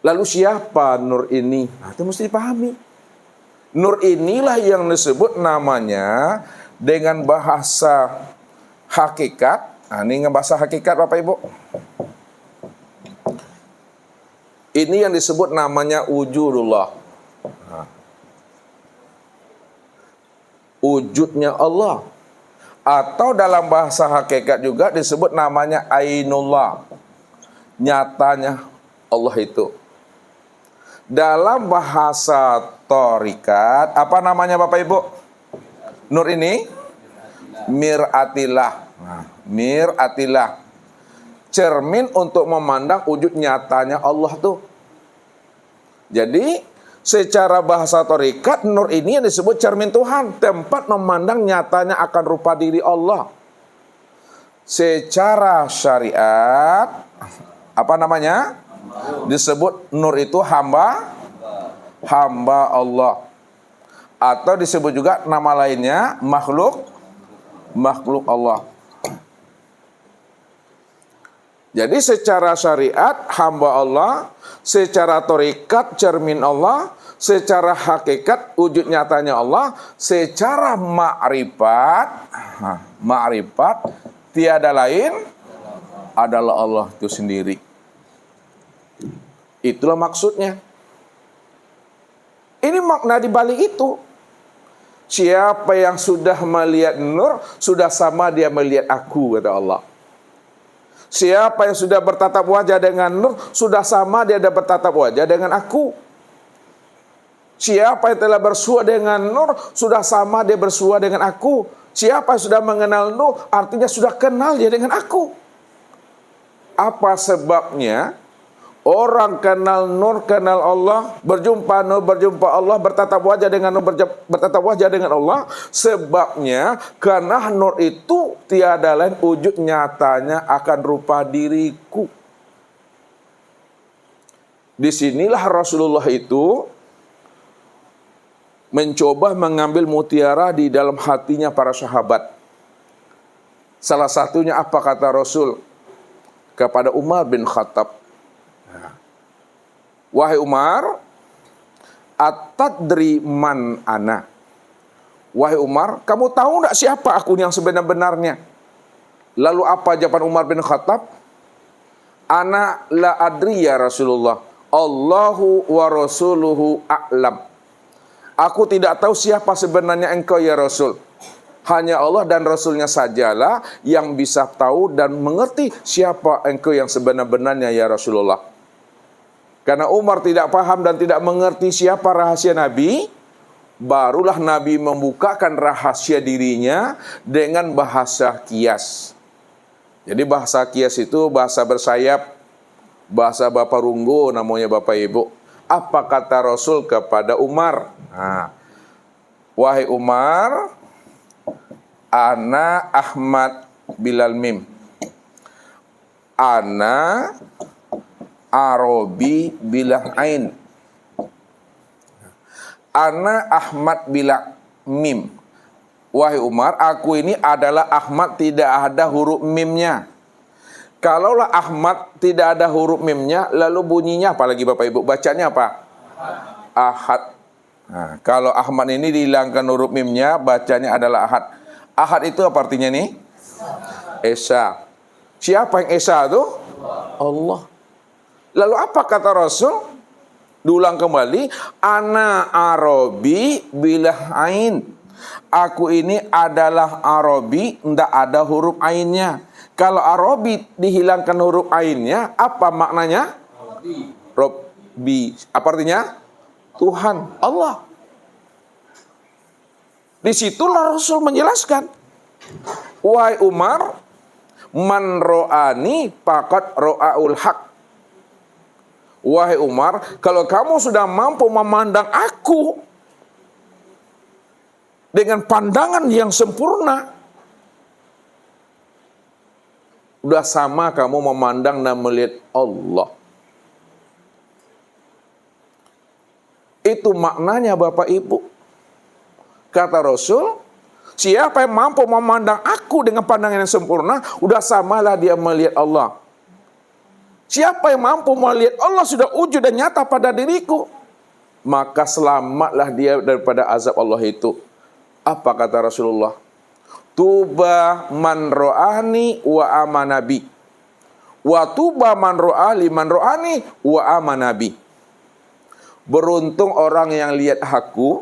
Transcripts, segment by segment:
Lalu siapa nur ini? Nah, itu mesti dipahami. Nur inilah yang disebut namanya dengan bahasa hakikat. Nah, ini bahasa hakikat Bapak Ibu. Ini yang disebut namanya wujudullah. Nah, wujudnya Allah. Atau dalam bahasa hakikat juga disebut namanya ainullah. Nyatanya Allah itu. Dalam bahasa thorikat, apa namanya Bapak Ibu? Nur ini? Miratillah. Nah, miratillah. Cermin untuk memandang wujud nyatanya Allah tuh. Jadi, secara bahasa thorikat, nur ini yang disebut cermin Tuhan. Tempat memandang nyatanya akan rupa diri Allah. Secara syariat, apa namanya? Disebut nur itu hamba Allah, atau disebut juga nama lainnya makhluk Allah. Jadi secara syariat hamba Allah, secara thorikat cermin Allah, secara hakikat wujud nyatanya Allah, secara ma'rifat tiada lain adalah Allah itu sendiri. Itulah maksudnya. Ini makna di balik itu. Siapa yang sudah melihat nur, sudah sama dia melihat aku, kata Allah. Siapa yang sudah bertatap wajah dengan nur, sudah sama dia ada bertatap wajah dengan aku. Siapa yang telah bersua dengan nur, sudah sama dia bersua dengan aku. Siapa yang sudah mengenal nur, artinya sudah kenal dia dengan aku. Apa sebabnya? Orang kenal nur, kenal Allah, berjumpa nur, berjumpa Allah, bertatap wajah dengan nur, bertatap wajah dengan Allah. Sebabnya, karena nur itu tiada lain wujud nyatanya akan rupa diriku. Disinilah Rasulullah itu mencoba mengambil mutiara di dalam hatinya para sahabat. Salah satunya apa kata Rasul kepada Umar bin Khattab? Wahai Umar, atadri man ana? Wahai Umar, kamu tahu enggak siapa aku yang sebenar-benarnya? Lalu apa jawaban Umar bin Khattab? Ana la adri ya Rasulullah. Allahu wa rasuluhu a'lam. Aku tidak tahu siapa sebenarnya engkau ya Rasul. Hanya Allah dan Rasulnya sajalah yang bisa tahu dan mengerti siapa engkau yang sebenar-benarnya ya Rasulullah. Karena Umar tidak paham dan tidak mengerti siapa rahasia Nabi, barulah Nabi membukakan rahasia dirinya dengan bahasa kias. Jadi bahasa kias itu bahasa bersayap, bahasa Bapak Runggo namanya Bapak Ibu. Apa kata Rasul kepada Umar? Nah, wahai Umar, ana Ahmad bilal mim. Ana Arabi bila ain. Ana Ahmad bila mim. Wahai Umar, aku ini adalah Ahmad, tidak ada huruf mimnya. Kalaulah Ahmad tidak ada huruf mimnya, lalu bunyinya apa lagi Bapak Ibu? Bacanya apa? Ahad. Nah, kalau Ahmad ini dihilangkan huruf mimnya, bacanya adalah Ahad. Ahad itu apa artinya nih? Esa. Siapa yang Esa itu? Allah. Lalu apa kata Rasul? Diulang kembali, ana Arabi bilah ain. Aku ini adalah Arabi, tidak ada huruf ainnya. Kalau Arabi dihilangkan huruf ainnya, apa maknanya? Rabbi. Apa artinya? Tuhan, Allah. Disitulah Rasul menjelaskan. Wahai Umar, man ro'ani faqad ro'aul haq. Wahai Umar, kalau kamu sudah mampu memandang aku dengan pandangan yang sempurna, udah sama kamu memandang dan melihat Allah. Itu maknanya Bapak Ibu. Kata Rasul, siapa yang mampu memandang aku dengan pandangan yang sempurna, udah samalah dia melihat Allah. Siapa yang mampu melihat Allah sudah wujud dan nyata pada diriku, maka selamatlah dia daripada azab Allah itu. Apa kata Rasulullah? Tuba man ro'ani wa amanabi, wa tuba man ro'ali man ro'ani wa amanabi. Beruntung orang yang lihat aku,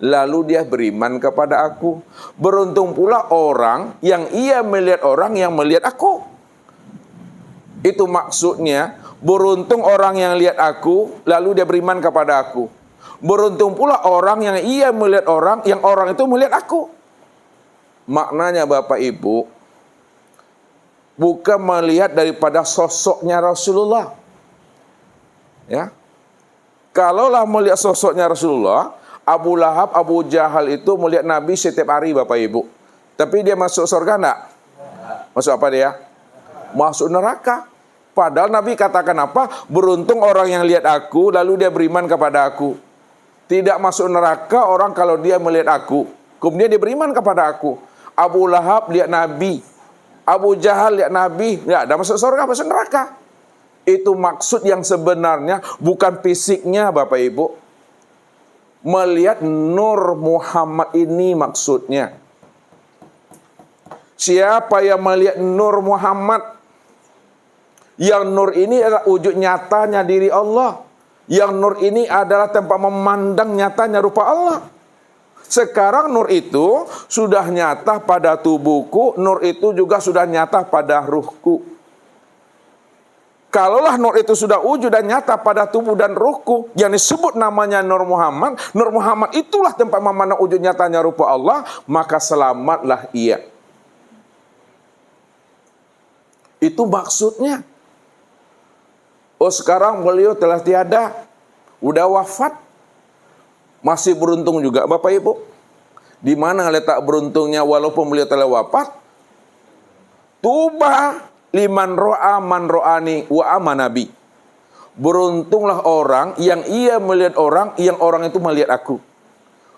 lalu dia beriman kepada aku. Beruntung pula orang yang ia melihat orang yang melihat aku. Itu maksudnya, beruntung orang yang lihat aku, lalu dia beriman kepada aku. Beruntung pula orang yang ia melihat orang, yang orang itu melihat aku. Maknanya Bapak Ibu, bukan melihat daripada sosoknya Rasulullah. Ya. Kalaulah melihat sosoknya Rasulullah, Abu Lahab, Abu Jahal itu melihat Nabi setiap hari Bapak Ibu. Tapi dia masuk surga enggak? Masuk apa dia? Masuk neraka. Padahal Nabi katakan apa? Beruntung orang yang lihat aku, lalu dia beriman kepada aku. Tidak masuk neraka orang kalau dia melihat aku, kemudian dia beriman kepada aku. Abu Lahab lihat Nabi, Abu Jahal lihat Nabi, ya, dah masuk surga, masuk neraka. Itu maksud yang sebenarnya, bukan fisiknya Bapak Ibu. Melihat nur Muhammad ini maksudnya. Siapa yang melihat nur Muhammad? Yang nur ini adalah wujud nyatanya diri Allah. Yang nur ini adalah tempat memandang nyatanya rupa Allah. Sekarang nur itu sudah nyata pada tubuhku, nur itu juga sudah nyata pada ruhku. Kalaulah nur itu sudah wujud dan nyata pada tubuh dan ruhku, yang disebut namanya Nur Muhammad itulah tempat memandang wujud nyatanya rupa Allah, maka selamatlah ia. Itu maksudnya. Oh, sekarang beliau telah tiada, udah wafat. Masih beruntung juga Bapak Ibu. Di mana letak beruntungnya walaupun beliau telah wafat? Tuba liman ro'a man ro'ani wa amanabi. Beruntunglah orang yang ia melihat orang, yang orang itu melihat aku.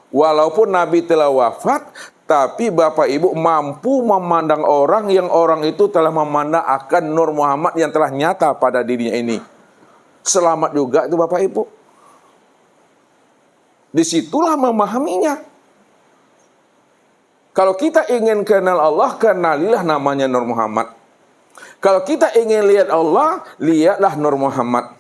Walaupun Nabi telah wafat, tapi Bapak Ibu mampu memandang orang yang orang itu telah memandang akan Nur Muhammad yang telah nyata pada dirinya ini. Selamat juga itu Bapak Ibu. Disitulah memahaminya. Kalau kita ingin kenal Allah, kenalilah namanya Nur Muhammad. Kalau kita ingin lihat Allah, lihatlah Nur Muhammad.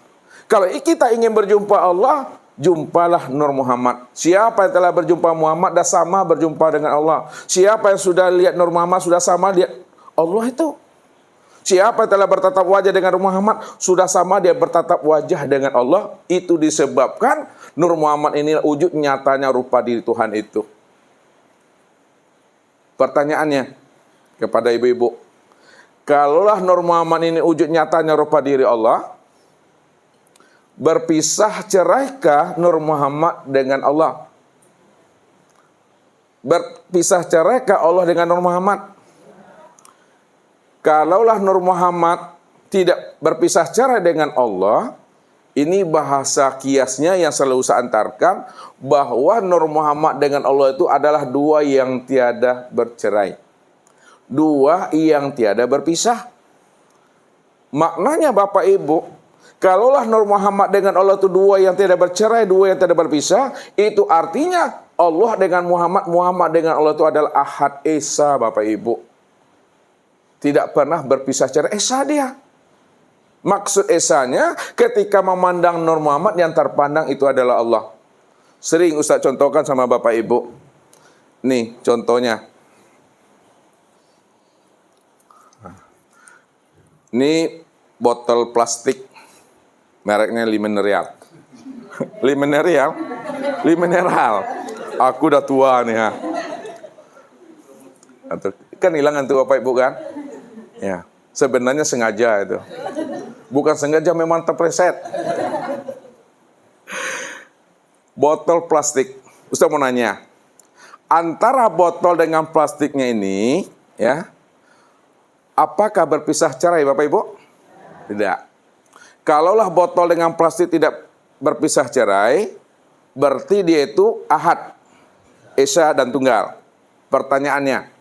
Kalau kita ingin berjumpa Allah, jumpalah Nur Muhammad. Siapa yang telah berjumpa Muhammad, dah sama berjumpa dengan Allah. Siapa yang sudah lihat Nur Muhammad, sudah sama lihat Allah itu. Siapa yang telah bertatap wajah dengan Nur Muhammad, sudah sama dia bertatap wajah dengan Allah. Itu disebabkan Nur Muhammad ini wujud nyatanya rupa diri Tuhan itu. Pertanyaannya kepada ibu-ibu, kalaulah Nur Muhammad ini wujud nyatanya rupa diri Allah, berpisah ceraikah Nur Muhammad dengan Allah? Berpisah ceraikah Allah dengan Nur Muhammad? Kalaulah Nur Muhammad tidak berpisah cerai dengan Allah, ini bahasa kiasnya yang selalu saya antarkan, bahwa Nur Muhammad dengan Allah itu adalah dua yang tiada bercerai. Dua yang tiada berpisah. Maknanya Bapak Ibu, kalaulah Nur Muhammad dengan Allah itu dua yang tidak bercerai, dua yang tidak berpisah, itu artinya Allah dengan Muhammad, Muhammad dengan Allah itu adalah Ahad Esa Bapak Ibu. Tidak pernah berpisah cerai Esa dia. Maksud Esanya ketika memandang Nur Muhammad yang terpandang itu adalah Allah. Sering Ustaz contohkan sama Bapak Ibu. Nih contohnya. Ini botol plastik. Mereknya Limineral. Limineral? Limineral. Aku udah tua nih ya. Kan hilang tuh Bapak Ibu kan? Ya, sebenarnya sengaja itu. Bukan sengaja, memang terpreset. Botol plastik. Ustaz mau nanya. Antara botol dengan plastiknya ini, ya, apakah berpisah cerai Bapak Ibu? Tidak. Kalaulah botol dengan plastik tidak berpisah cerai, berarti dia itu ahad, esa dan tunggal. Pertanyaannya,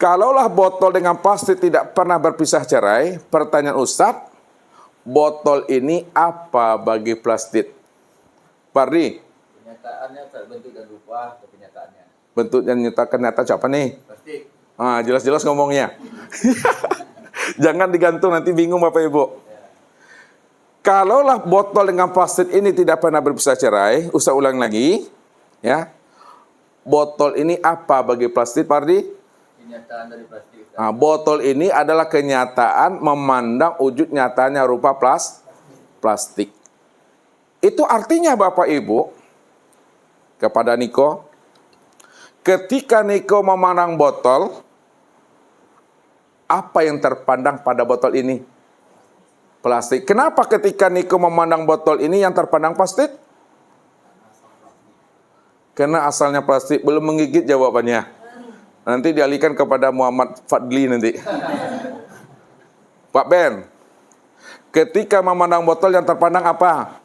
Kalaulah botol dengan plastik tidak pernah berpisah cerai, pertanyaan Ustadz, botol ini apa bagi plastik? Pardi? Kenyataannya bentuk dan rupa kenyataannya. Bentuk dan nyata siapa nih? Plastik. Jelas-jelas ngomongnya. Jangan digantung, nanti bingung Bapak Ibu. Kalaulah botol dengan plastik ini tidak pernah berpisah cerai, Ustaz ulang lagi, ya. Botol ini apa bagi plastik, Pardi? Kenyataan dari plastik. Botol ini adalah kenyataan memandang wujud nyatanya rupa plastik. Itu artinya Bapak Ibu, kepada Niko, ketika Niko memandang botol, apa yang terpandang pada botol ini? Plastik. Kenapa ketika Niko memandang botol ini yang terpandang plastik? Karena asalnya plastik. Belum menggigit jawabannya. Nanti dialihkan kepada Muhammad Fadli nanti. Pak Ben, ketika memandang botol yang terpandang apa?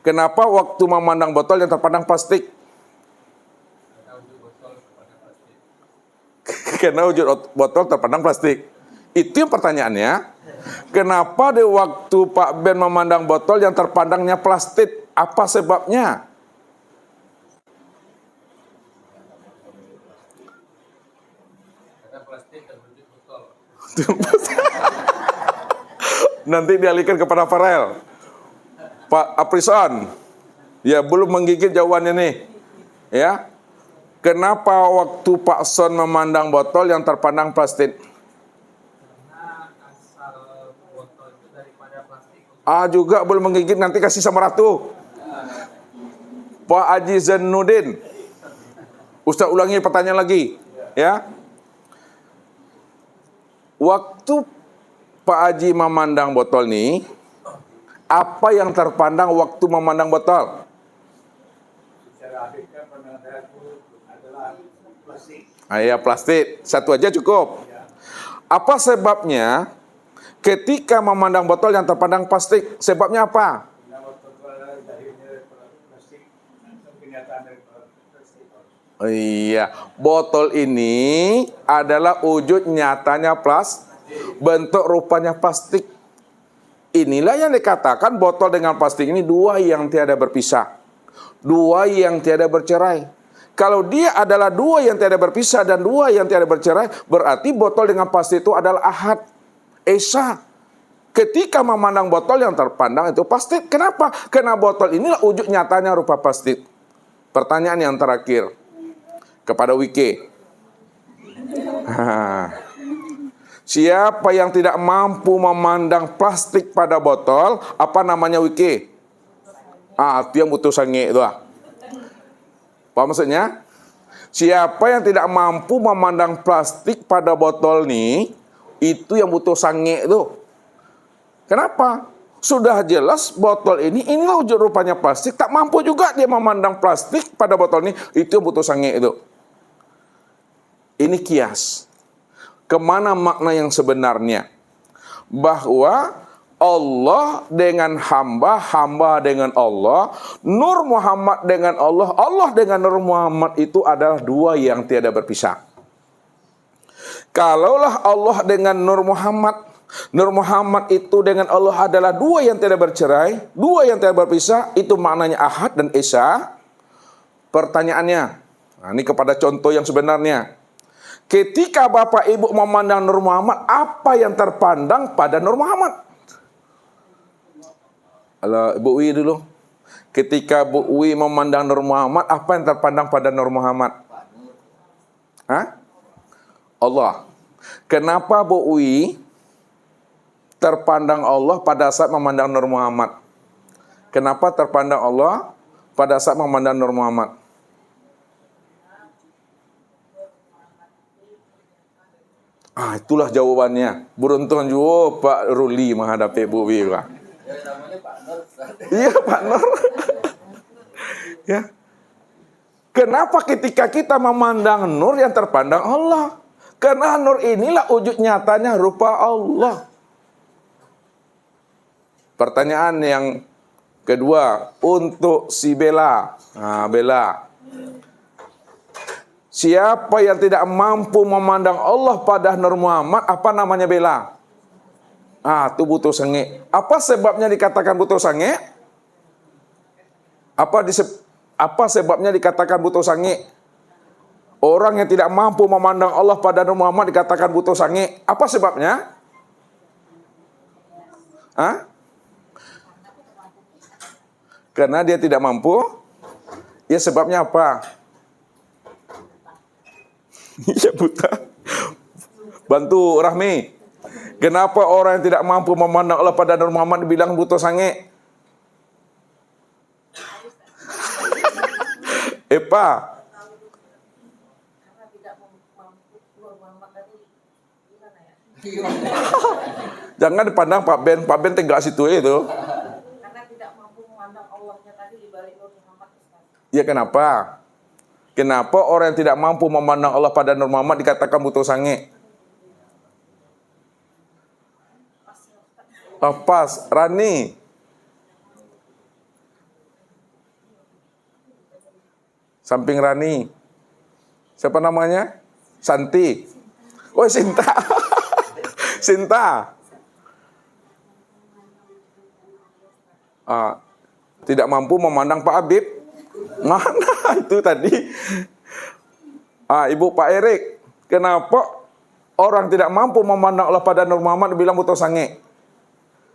Kenapa waktu memandang botol yang terpandang plastik? Karena wujud botol terpandang plastik. Itu yang pertanyaannya. Kenapa di waktu Pak Ben memandang botol yang terpandangnya plastik? Apa sebabnya? Karena plastik terbentuk botol. Nanti dialihkan kepada Farel. Pak Aprison. Ya, belum menggigit jawabannya nih. Ya. Kenapa waktu Pak Son memandang botol yang terpandang plastik? Karena asal botol itu daripada plastik. Juga belum menggigit, nanti kasih sama Ratu. Pak Haji Zainuddin. Ustaz ulangi pertanyaan lagi. Ya. Waktu Pak Haji memandang botol nih, apa yang terpandang waktu memandang botol? Plastik. Satu aja cukup. Apa sebabnya ketika memandang botol yang terpandang plastik? Sebabnya apa? Botol ini adalah wujud nyatanya bentuk rupanya plastik. Inilah yang dikatakan botol dengan plastik ini dua yang tiada berpisah. Dua yang tiada bercerai. Kalau dia adalah dua yang tiada berpisah dan dua yang tiada bercerai, berarti botol dengan plastik itu adalah ahad, esa. Ketika memandang botol yang terpandang itu plastik. Kenapa? Karena botol inilah wujud nyatanya rupa plastik. Pertanyaan yang terakhir kepada Wike. Siapa yang tidak mampu memandang plastik pada botol, apa namanya Wike? Itu yang butuh sange itu. Apa maksudnya? Siapa yang tidak mampu memandang plastik pada botol nih, itu yang butuh sange itu. Kenapa? Sudah jelas botol ini, inilah wujud rupanya plastik, tak mampu juga dia memandang plastik pada botol ini, itu yang butuh sange itu. Ini kias. Kemana makna yang sebenarnya? Bahwa Allah dengan hamba, hamba dengan Allah, Nur Muhammad dengan Allah, Allah dengan Nur Muhammad itu adalah dua yang tiada berpisah. Kalaulah Allah dengan Nur Muhammad itu dengan Allah adalah dua yang tiada bercerai, dua yang tiada berpisah, itu maknanya ahad dan esa. Pertanyaannya, ini kepada contoh yang sebenarnya. Ketika Bapak Ibu memandang Nur Muhammad, apa yang terpandang pada Nur Muhammad? Halo, Ibu Wi dulu. Ketika Bu Wi memandang Nur Muhammad, apa yang terpandang pada Nur Muhammad? Allah. Kenapa Bu Wi terpandang Allah pada saat memandang Nur Muhammad? Kenapa terpandang Allah pada saat memandang Nur Muhammad? Itulah jawabannya. Beruntung juga Pak Ruli menghadapi Bu Wi. Namanya Pak Nur. Iya, Pak Nur. Ya. Kenapa ketika kita memandang Nur yang terpandang Allah? Karena Nur inilah wujud nyatanya rupa Allah. Pertanyaan yang kedua untuk si Bella. Bella. Siapa yang tidak mampu memandang Allah pada Nur Muhammad, apa namanya bela? Itu butuh sange. Apa sebabnya dikatakan butuh sange? Apa sebabnya dikatakan butuh sange? Orang yang tidak mampu memandang Allah pada Nur Muhammad dikatakan butuh sange. Apa sebabnya? Karena dia tidak mampu. Ya sebabnya apa? Ya buta. Bantu Rahmi. Kenapa orang yang tidak mampu memandang Allah pada Nur Muhammad dibilang butuh sange? Epa. Karena tidak mampu Nur Muhammad tadi gimana ya? Jangan dipandang Pak Ben. Pak Ben tegak situ itu. Karena tidak mampu memandang Allahnya tadi di balik Nur Muhammad, Ustaz. Ya kenapa? Kenapa orang yang tidak mampu memandang Allah pada Nur Muhammad dikatakan butuh sange? Pas, Rani. Samping Rani. Siapa namanya? Santi. Oh, Sinta. Sinta. Tidak mampu memandang Pak Habib. Mana itu tadi? Ibu Pak Erik. Kenapa orang tidak mampu memandang Allah pada Nur Muhammad dibilang butuh sange?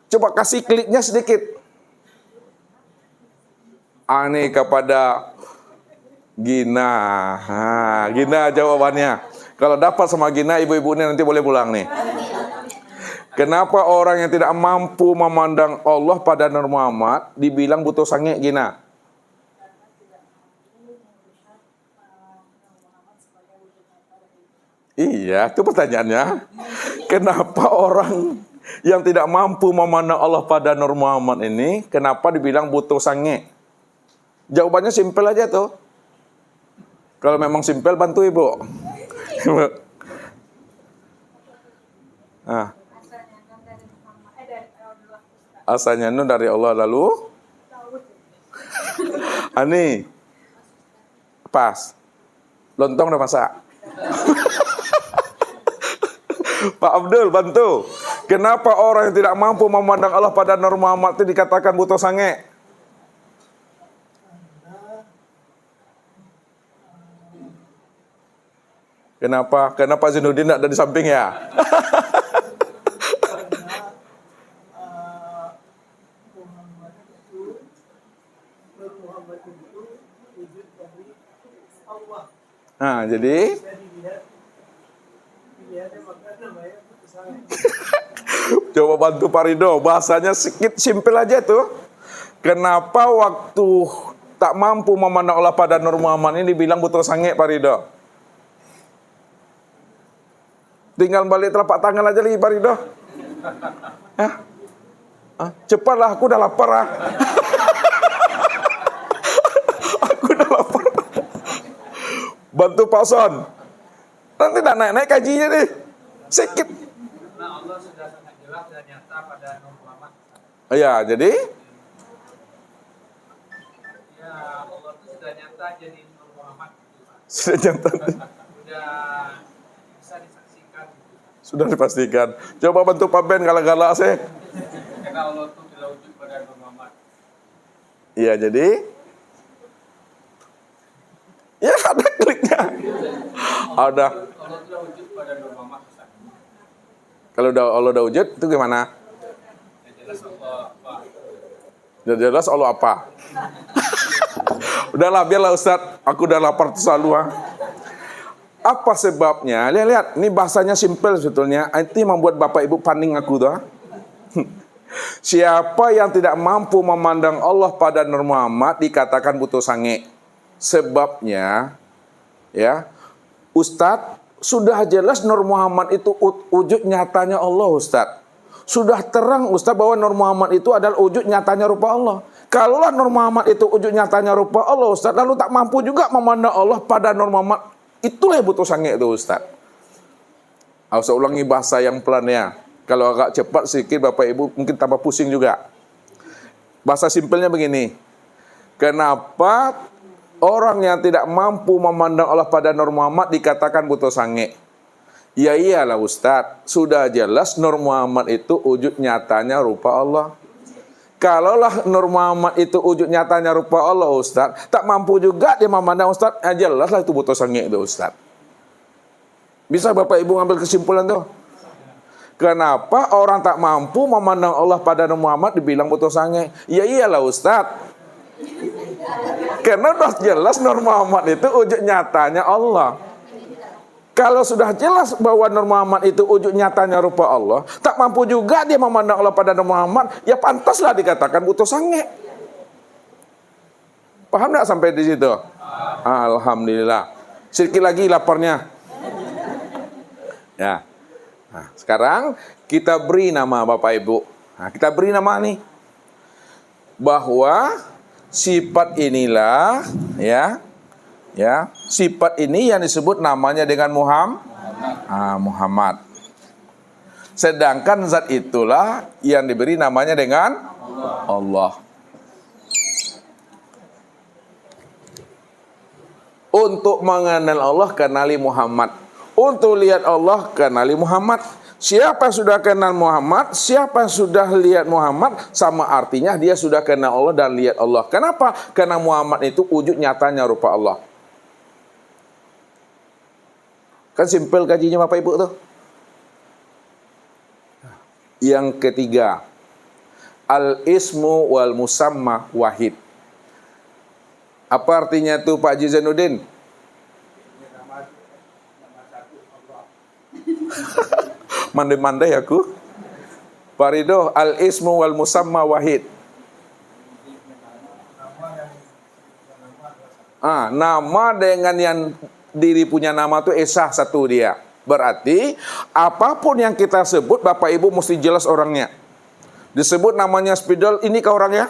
Coba kasih kliknya sedikit. Aneh kepada Gina. Gina jawabannya. Kalau dapat sama Gina, ibu-ibu ini nanti boleh pulang nih. Kenapa orang yang tidak mampu memandang Allah pada Nur Muhammad dibilang butuh sange, Gina? Iya, itu pertanyaannya. Kenapa orang yang tidak mampu memandang Allah pada Nur Muhammad ini, kenapa dibilang butuh sange? Jawabannya simpel aja tuh. Kalau memang simpel, bantu ibu. Asalnya nur dari Allah, lalu Ani pas lontong udah masak. Pak Abdul bantu. Kenapa orang yang tidak mampu memandang Allah pada Nur Muhammad itu dikatakan butuh sange? Kenapa? Karena Pak Zainuddin tidak ada di samping ya? Jadi coba bantu Pak Ridho, bahasanya sedikit simpel aja tuh. Kenapa waktu tak mampu memandang Allah pada Nur Muhammad ini dibilang butuh sange, Pak Ridho? Tinggal balik telapak tangan aja lagi, Pak Ridho. Cepatlah, aku udah lapar . Aku udah lapar. Bantu Pak Son. Nanti tak naik-naik kajinya nih. Sedikit. Nah, Allah sudah sangat jelas dan nyata pada Nur Muhammad. Ya, jadi Ya, Allah itu sudah nyata jadi Nur Muhammad. sudah nyata. Sudah bisa disaksikan. Sudah dipastikan. Coba bantu Pak Ben galak-galak sih. Karena Allah itu telah wujud pada Nur Muhammad. Iya, jadi ya ada kliknya. Ada. Allah telah wujud pada Nur Muhammad. Kalau Allah udah wujud itu gimana? Yang jelas Allah apa? Udah jelas Allah apa? Udahlah, biarlah Ustaz. Aku udah lapar selalu . Apa sebabnya? Lihat, ini bahasanya simpel sebetulnya. Itu membuat Bapak Ibu paning aku tuh. Siapa yang tidak mampu memandang Allah pada Nur Muhammad dikatakan butuh sange. Sebabnya, ya, Ustadz, sudah jelas Nur Muhammad itu wujud nyatanya Allah, Ustadz. Sudah terang, Ustadz, bahwa Nur Muhammad itu adalah wujud nyatanya rupa Allah. Kalaulah Nur Muhammad itu wujud nyatanya rupa Allah, Ustadz, lalu tak mampu juga memandang Allah pada Nur Muhammad, itulah yang butuh sange itu, Ustadz. Saya ulangi bahasa yang pelan ya. Kalau agak cepat sedikit, Bapak Ibu mungkin tambah pusing juga. Bahasa simpelnya begini. Kenapa Orang yang tidak mampu memandang Allah pada Nur Muhammad dikatakan buta sange. Ya iyalah Ustaz, sudah jelas Nur Muhammad itu wujud nyatanya rupa Allah. Kalaulah Nur Muhammad itu wujud nyatanya rupa Allah Ustaz, tak mampu juga dia memandang Ustaz, jelaslah itu buta sange itu Ustaz. Bisa Bapak Ibu ngambil kesimpulan tuh? Kenapa orang tak mampu memandang Allah pada Nur Muhammad dibilang buta sange? Ya iyalah Ustaz. Karena udah jelas Nur Muhammad itu wujud nyatanya Allah. Kalau sudah jelas bahwa Nur Muhammad itu wujud nyatanya rupa Allah, tak mampu juga dia memandang Allah pada Nur Muhammad, ya pantaslah dikatakan buta sange. Paham tak sampai di situ? Alhamdulillah. Sedikit lagi laparnya. Ya. Nah, sekarang kita beri nama Bapak Ibu. Nah, kita beri nama nih. Bahwa sifat inilah sifat ini yang disebut namanya dengan Muhammad. Sedangkan zat itulah yang diberi namanya dengan Allah. Untuk mengenal Allah kenali Muhammad. Untuk lihat Allah kenali Muhammad. Siapa yang sudah kenal Muhammad, siapa yang sudah lihat Muhammad, sama artinya dia sudah kenal Allah dan lihat Allah. Kenapa? Karena Muhammad itu wujud nyatanya rupa Allah. Kan simpel kajinya Bapak Ibu tuh. Yang ketiga, al-ismu wal musamma wahid. Apa artinya itu Pak Haji Zainuddin? Mandai-mandai aku. Pak Ridho, al-ismu wal musamma wahid. Nama dengan yang diri punya nama itu esah satu dia. Berarti apapun yang kita sebut Bapak Ibu mesti jelas orangnya. Disebut namanya spidol, ini kah orangnya?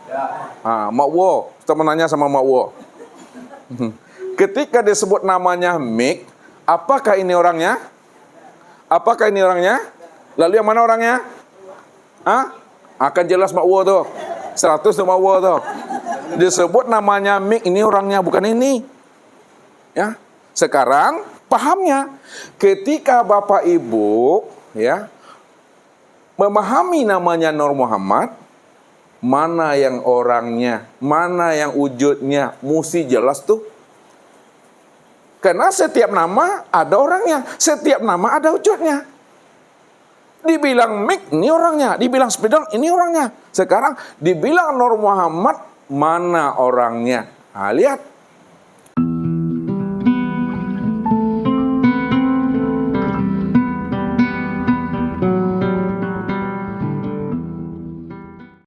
Ya. Mak Wo, kita menanya sama Mak Wo. Ketika disebut namanya Mik, apakah ini orangnya? Apakah ini orangnya? Lalu yang mana orangnya? Akan jelas Mak Wo tuh. 100 tuh Mak Wo tuh. Disebut namanya Mik, ini orangnya, bukan ini. Ya. Sekarang pahamnya. Ketika Bapak Ibu memahami namanya Nur Muhammad, mana yang orangnya, mana yang wujudnya, mesti jelas tuh. Karena setiap nama ada orangnya, setiap nama ada wujudnya. Dibilang Mik, ini orangnya. Dibilang Spidol, ini orangnya. Sekarang dibilang Nur Muhammad, mana orangnya? Lihat.